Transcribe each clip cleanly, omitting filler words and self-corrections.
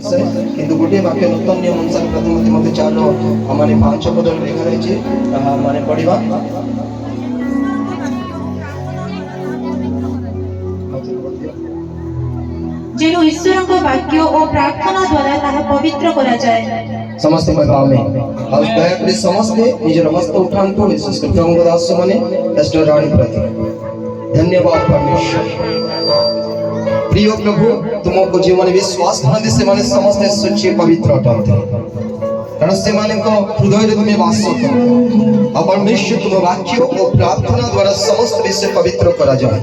से किंतु गोटे वाक्य नूतन नियम अनुसार प्रथम तिमोथी 4 माने 5 पद लिखा रही माने पढ़िबा। जेनु ईश्वर को वाक्य और प्रार्थना द्वारा ताहा पवित्र करा जाए। समस्त आमेन। और दया करी समस्त निजर हस्त उठांतु विशेष प्रभु दास माने एस्टर रानी प्रति धन्यवाद परमेश्वर। प्रिय प्रभु तुमको जो माने विश्वास करते से माने समस्त सच्चे पवित्र अटंते कारण से माने को हृदय में वास करो और परमेश्वर तुम वाक्य और प्रार्थना द्वारा समस्त विषय पवित्र करा जाए।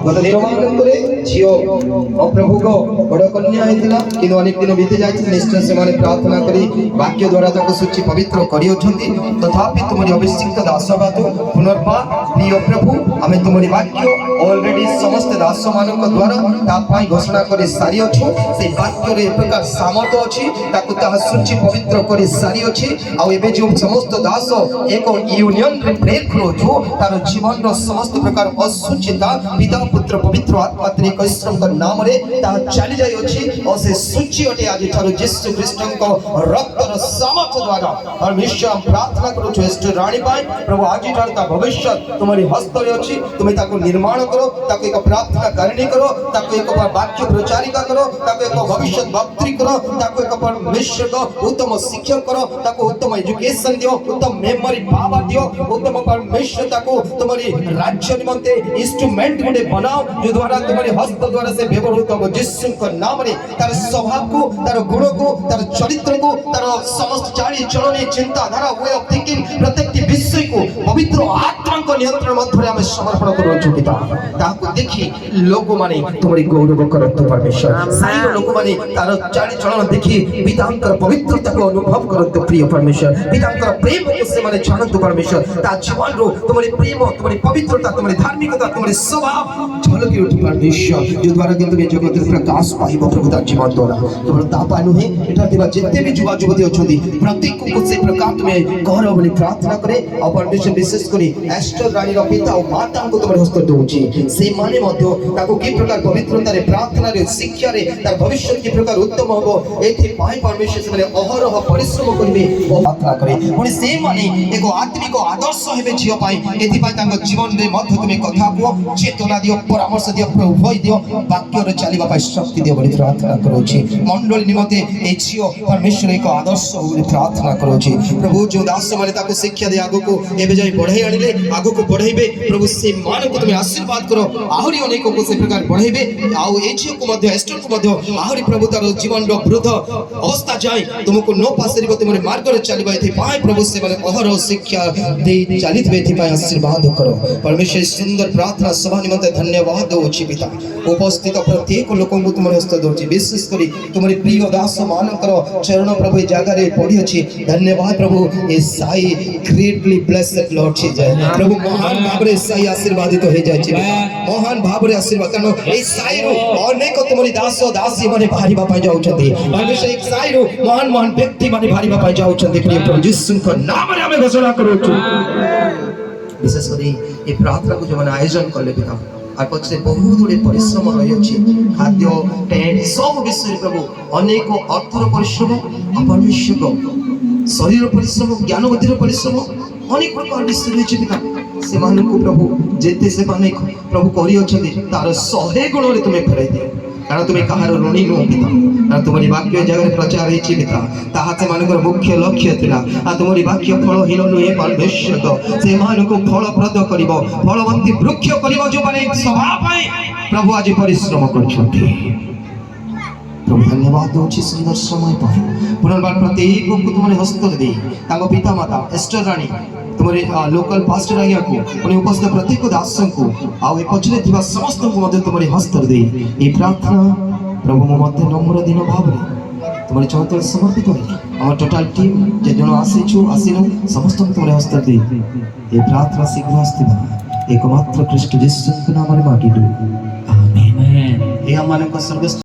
गत निर्माण करे झियो और प्रभु को बड़ कन्या हेतिला कि अनेक दिन बीती जाय निश्चय से माने प्रार्थना करी वाक्य द्वारा ताको सूची पवित्र करी होछंती तथापि तुमरी अभिषिक्त दास बातु पुनर्बार प्रिय प्रभु हमें तुमरी वाक्य ऑलरेडी समस्त दास मानक द्वारा तापाई घोषणा करे सारी अछि से वाक्य रे प्रकार सामर्थ अछि ताको ताहा सूची पवित्र करे सारी अछि आ एबे जो समस्त दास एक यूनियन रे ब्रेक करो जो तार जीवन रो समस्त प्रकार असुचिता पिता पुत्र पवित्र आत्मा त्रि कैश्रम का नाम रे ता चली जाय अछि और से सूची अटे आज थारो यीशु ख्रीष्ट को रक्त रो सामर्थ द्वारा परमेश्वर हम प्रार्थना करू छु एस्ट रानी पाए प्रभु आज थार ता भविष्य तुम्हारी हस्त रे अछि तुमे ताको निर्माण करो ताको एक प्रार्थना करनी करो ताको एक वाक्य प्रचारिका करो ताको एक भविष्य वक्त्री करो ताको एक परमेश्वर को उत्तम शिक्षक करो ताको उत्तम एजुकेशन दियो उत्तम मेमोरी पावर दियो उत्तम परमेश्वर ताको तुम्हारी राज्य निमंते इंस्ट्रूमेंट गुडे बनाओ जो द्वारा तुम्हारे हस्त द्वारा से व्यवहृत हो यीशु के नाम रे तार स्वभाव को तार गुण को तार चरित्र को तार समस्त चाली चलनी चिंता धारा वे ऑफ थिंकिंग प्रत्येक विषय को पवित्र आत्मा को नियंत्रण मध्य में समर्पण करो छु पिता ताको देखि लोक माने तुम्हारी गौरव करत परमेश्वर साई लोक माने तार चाली चलन देखि पितांकर पवित्रता को अनुभव करत प्रिय परमेश्वर पितांकर प्रेम को से माने जानत परमेश्वर ता जीवन रो तुम्हारी प्रेम तुम्हारी पवित्रता तुम्हारी धार्मिकता तुम्हारी स्वभाव झलकी उठी परमेश्वर जो द्वारा कि तुम्हें जगत प्रकाश पाइबो प्रभु ता जीवन द्वारा केवल ता पानु है एटा दिबा जेते भी युवा युवती अछंती प्रत्येक को से प्रकार तुम्हें गौरव बोली प्रार्थना करे और परमेश्वर विशेष करी एस्टर रानी रो पिता और माता को तुम्हारे हस्त दोची से माने मध्य ताको की प्रकार पवित्रता रे प्रार्थना रे शिक्षा रे तार भविष्य की प्रकार उत्तम होबो एथि पाई परमेश्वर से माने अहरह परिश्रम करबे और प्रार्थना करे पुनी से माने एको आत्मिक आदर्श हेबे जियो पाई एथि पाई तांको जीवन रे मध्य तुम्हें कथा को चेतना दियो परामर्श दियो प्रभु दियो वाक्य रे चलीबा पाई शक्ति दियो बोली प्रार्थना करो छी मंडल निमते ए जियो परमेश्वर एक आदर्श बोली प्रार्थना करो छी प्रभु जो दास माने ताको शिक्षा दे आगो को एबे जाई बढ़ाई आनिले आगो को बढ़ाइबे प्रभु से मान को तुम्हें आशीर्वाद करो आहुरी अनेक को से प्रकार बढ़ाइबे आउ ए जियो को मध्य एस्टर को मध्य आहुरी प्रभु तार जीवन रो वृद्ध अवस्था जाय तुमको नो पासरिबो तुमरे मार्ग रे चलीबा एथि पाई प्रभु से माने अहर शिक्षा दे चलित एथि पाई आशीर्वाद करो परमेश्वर सुंदर प्रार्थना सभा निमते धन्यवाद दोछि पिता उपस्थित प्रत्येक लोक को तुम हस्त दोछि विशेष करी तुम्हारे प्रिय दास मानकर चरण प्रभु जगह रे पड़ी अछि धन्यवाद प्रभु ए साई ग्रेटली ब्लेस्ड लॉर्ड छी जय प्रभु महान भाव रे साई आशीर्वादित हो जाय छी महान भाव रे आशीर्वाद कनो ए साई रो अनेक तुम्हारी दास दासी माने भारी बापा जाउ छथि परमेश्वर एक साई रो महान महान व्यक्ति माने भारी बापा जाउ छथि प्रिय प्रभु यीशु को नाम रे हमें घोषणा करू छु विशेष करी ए प्रार्थना को जो माने आयोजन करले पिता আর পক্ষে বহু দূরে পরিশ্রম রয়েছে খাদ্য টেন্ট সব বিষয়ে প্রভু অনেক অর্থর পরিশ্রম অপরিশ্রম শরীর পরিশ্রম জ্ঞান বুদ্ধির পরিশ্রম অনেক প্রকার বিষয় রয়েছে পিতা সেମାନଙ୍କୁ প্রভু যেতে সেমানে প্রভু করি অଛନ୍ତି তার 100 গুণরে তুমি ফেরাই দিও कारण तुम्हें कहार ऋणी नुह पिता कारण तुम्हारी वाक्य जगह प्रचार होइछि पिता ताहा से मानकर मुख्य लक्ष्य थिला आ तुम्हारी वाक्य फलहीन नुहे परमेश्वर तो से मानको फलप्रद करिवो फलवंती वृक्ष करिवो जो माने सभा पाए प्रभु आज परिश्रम करछथि प्रभु धन्यवाद दोछि सुंदर समय पाए पुनर्बार प्रत्येक को तुम्हारे हस्त दे ताको पिता माता एस्टर रानी तुम्हारे लोकल पास्टर आज्ञा को उन्हें उपस्थित प्रत्येक दास को आउ पछरे थिबा समस्त को मध्य तुम्हारे हस्त दे ए प्रार्थना प्रभु मो मध्य नम्र दिन भाव रे तुम्हारे चौतल समर्पित होई हमर टोटल टीम जे जन आसी छु आसीनो समस्त को तुम्हारे हस्त दे ए प्रार्थना शीघ्र आस्तिबा एकमात्र कृष्ण यीशु के नाम रे मांगी दो आमेन हे हमन को स्वर्ग